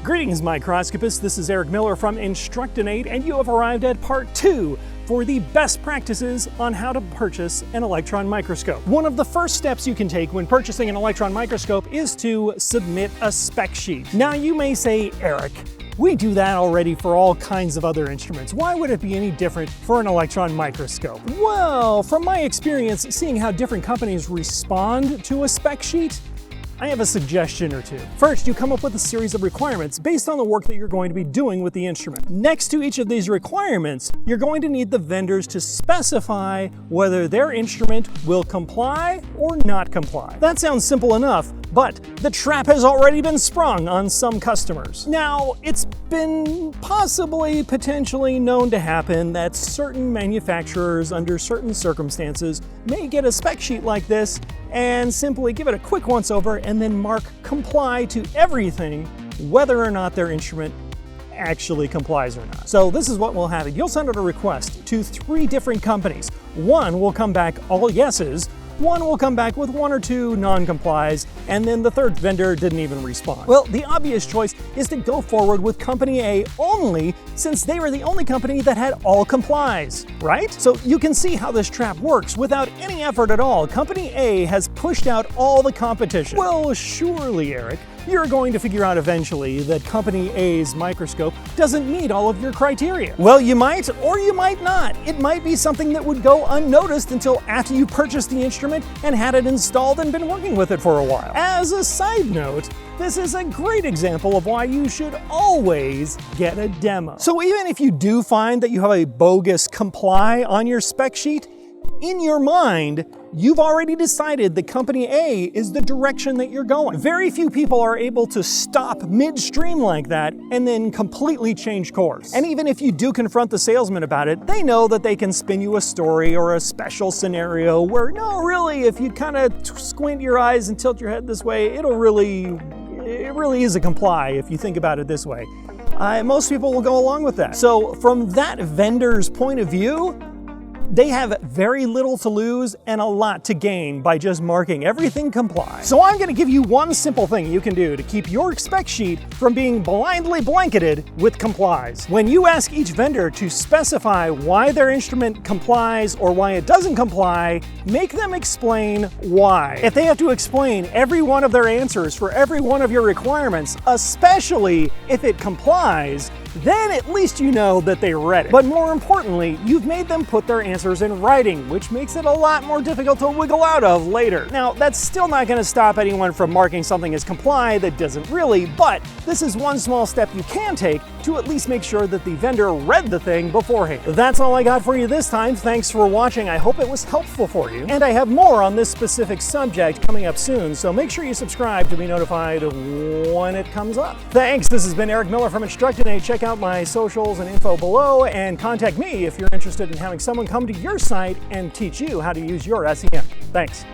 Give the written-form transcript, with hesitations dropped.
Greetings, microscopists. This is Eric Miller from Instructinate, and you have arrived at part 2 for the best practices on how to purchase an electron microscope. One of the first steps you can take when purchasing an electron microscope is to submit a spec sheet. Now you may say, Eric, we do that already for all kinds of other instruments. Why would it be any different for an electron microscope? Well, from my experience seeing how different companies respond to a spec sheet, I have a suggestion or two. First, you come up with a series of requirements based on the work that you're going to be doing with the instrument. Next to each of these requirements, you're going to need the vendors to specify whether their instrument will comply or not comply. That sounds simple enough, but the trap has already been sprung on some customers. Now, it's been potentially known to happen that certain manufacturers under certain circumstances may get a spec sheet like this and simply give it a quick once over and then mark comply to everything, whether or not their instrument actually complies or not. So this is what will happen. You'll send out a request to 3 different companies. One will come back all yeses, one will come back with 1 or 2 non-complies, and then the third vendor didn't even respond. Well, the obvious choice is to go forward with company A only, since they were the only company that had all complies, right? So you can see how this trap works. Without any effort at all, company A has pushed out all the competition. Well, surely, Eric, you're going to figure out eventually that company A's microscope doesn't meet all of your criteria. Well, you might or you might not. It might be something that would go unnoticed until after you purchased the instrument and had it installed and been working with it for a while. As a side note, this is a great example of why you should always get a demo. So even if you do find that you have a bogus comply on your spec sheet, in your mind, you've already decided that company A is the direction that you're going. Very few people are able to stop midstream like that and then completely change course. And even if you do confront the salesman about it, they know that they can spin you a story or a special scenario where, no, really, if you kind of squint your eyes and tilt your head this way, it really is a comply if you think about it this way. Most people will go along with that. So from that vendor's point of view, they have very little to lose and a lot to gain by just marking everything comply. So I'm going to give you one simple thing you can do to keep your spec sheet from being blindly blanketed with complies. When you ask each vendor to specify why their instrument complies or why it doesn't comply, make them explain why. If they have to explain every one of their answers for every one of your requirements, especially if it complies, then at least you know that they read it. But more importantly, you've made them put their answers in writing, which makes it a lot more difficult to wiggle out of later. Now, that's still not going to stop anyone from marking something as comply that doesn't really, but this is one small step you can take to at least make sure that the vendor read the thing beforehand. That's all I got for you this time. Thanks for watching. I hope it was helpful for you. And I have more on this specific subject coming up soon, so make sure you subscribe to be notified when it comes up. Thanks. This has been Eric Miller from Instructinate. Check out my socials and info below, and contact me if you're interested in having someone come to your site and teach you how to use your SEM. Thanks.